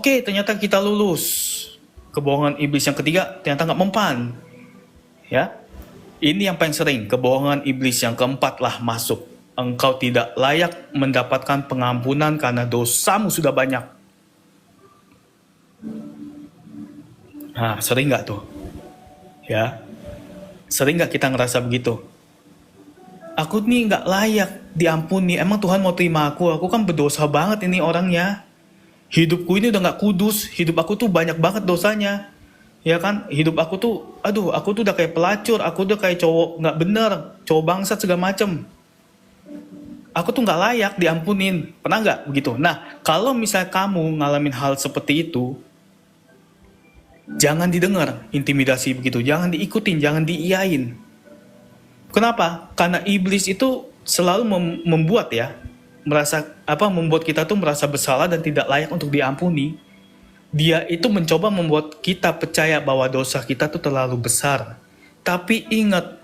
Oke, ternyata kita lulus. Kebohongan iblis yang ketiga ternyata nggak mempan. Ya, ini yang paling sering. Kebohongan iblis yang keempat lah masuk. Engkau tidak layak mendapatkan pengampunan karena dosamu sudah banyak. Nah, sering nggak tuh? Ya, sering nggak kita ngerasa begitu? Aku nih nggak layak diampuni. Emang Tuhan mau terima aku? Aku kan berdosa banget ini orangnya. Hidupku ini udah nggak kudus. Hidup aku tuh banyak banget dosanya. Ya kan, hidup aku tuh, aku tuh udah kayak pelacur. Aku udah kayak cowok nggak bener, cowok bangsat segala macem. Aku tuh nggak layak diampunin. Pernah nggak begitu? Nah, kalau misalnya kamu ngalamin hal seperti itu, jangan didengar intimidasi begitu. Jangan diikutin, jangan diiyain. Kenapa? Karena iblis itu selalu membuat membuat kita tuh merasa bersalah dan tidak layak untuk diampuni. Dia itu mencoba membuat kita percaya bahwa dosa kita tuh terlalu besar. Tapi ingat,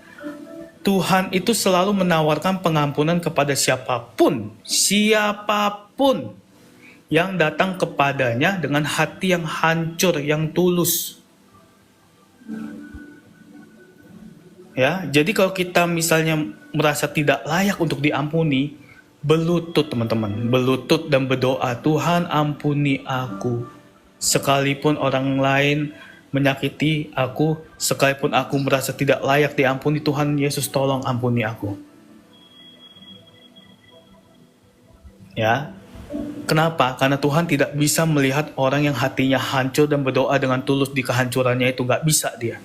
Tuhan itu selalu menawarkan pengampunan kepada siapapun yang datang kepadanya dengan hati yang hancur, yang tulus. Ya, jadi kalau kita misalnya merasa tidak layak untuk diampuni, berlutut teman-teman, berlutut dan berdoa, Tuhan ampuni aku. Sekalipun orang lain menyakiti aku, sekalipun aku merasa tidak layak diampuni, Tuhan Yesus tolong ampuni aku. Ya, kenapa? Karena Tuhan tidak bisa melihat orang yang hatinya hancur dan berdoa dengan tulus di kehancurannya itu, gak bisa dia.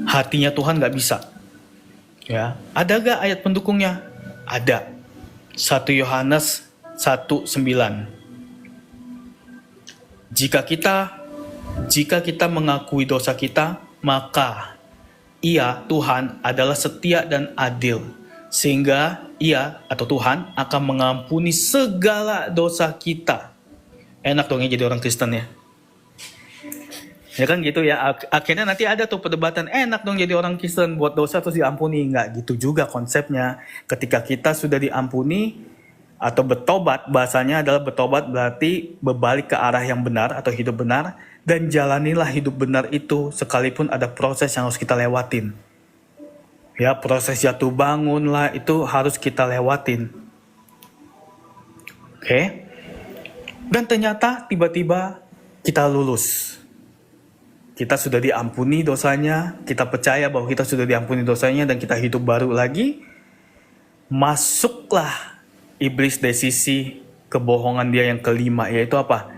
Hatinya Tuhan gak bisa. Ya, ada gak ayat pendukungnya? Ada. 1 Yohanes 1:9. Jika kita mengakui dosa kita, maka Ia, Tuhan, adalah setia dan adil, sehingga Ia atau Tuhan akan mengampuni segala dosa kita. Enak dong ya jadi orang Kristen ya. Ya kan gitu ya, akhirnya nanti ada tuh perdebatan, enak dong jadi orang Kristen, buat dosa terus diampuni. Nggak gitu juga konsepnya. Ketika kita sudah diampuni atau bertobat, bahasanya adalah bertobat berarti berbalik ke arah yang benar atau hidup benar, dan jalanilah hidup benar itu sekalipun ada proses yang harus kita lewatin. Ya, proses jatuh bangun lah itu harus kita lewatin. Oke? Dan ternyata tiba-tiba kita lulus. Kita sudah diampuni dosanya, kita percaya bahwa kita sudah diampuni dosanya dan kita hidup baru lagi. Masuklah iblis dari sisi kebohongan dia yang kelima, yaitu apa?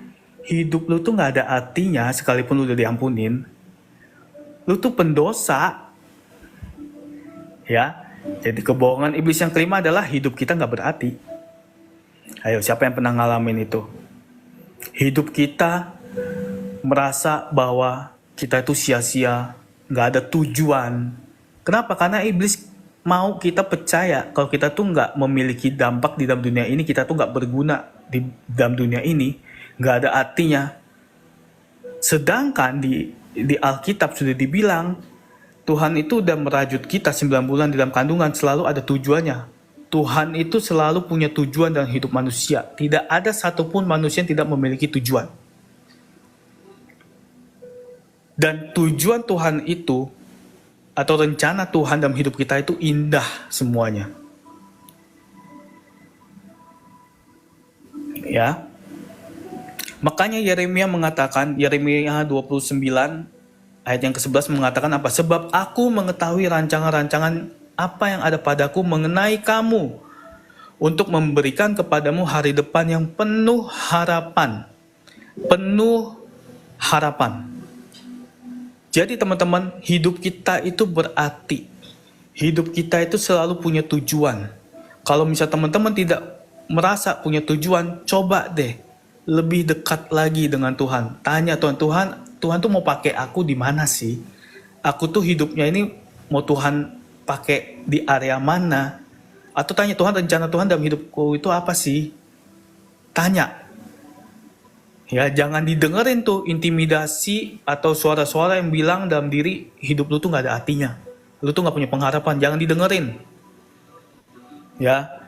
Hidup lu tuh gak ada artinya sekalipun lu udah diampunin. Lu tuh pendosa. Ya, jadi kebohongan iblis yang kelima adalah hidup kita gak berarti. Ayo, siapa yang pernah ngalamin itu? Hidup kita merasa bahwa kita itu sia-sia, gak ada tujuan. Kenapa? Karena iblis mau kita percaya kalau kita tuh gak memiliki dampak di dalam dunia ini, kita tuh gak berguna di dalam dunia ini, gak ada artinya. Sedangkan di Alkitab sudah dibilang, Tuhan itu udah merajut kita 9 bulan di dalam kandungan, selalu ada tujuannya. Tuhan itu selalu punya tujuan dalam hidup manusia. Tidak ada satupun manusia yang tidak memiliki tujuan. Dan tujuan Tuhan itu, atau rencana Tuhan dalam hidup kita itu indah semuanya. Ya. Makanya Yeremia mengatakan, Yeremia 29 ayat yang ke-11 mengatakan apa? Sebab aku mengetahui rancangan-rancangan apa yang ada padaku mengenai kamu, untuk memberikan kepadamu hari depan yang penuh harapan. Penuh harapan. Jadi teman-teman, hidup kita itu berarti. Hidup kita itu selalu punya tujuan. Kalau misal teman-teman tidak merasa punya tujuan, coba deh lebih dekat lagi dengan Tuhan. Tanya Tuhan tuh mau pakai aku di mana sih? Aku tuh hidupnya ini mau Tuhan pakai di area mana? Atau tanya Tuhan, rencana Tuhan dalam hidupku itu apa sih? Tanya. Ya, jangan didengerin tuh intimidasi atau suara-suara yang bilang dalam diri hidup lu tuh gak ada artinya. Lu tuh gak punya pengharapan, jangan didengerin. Ya,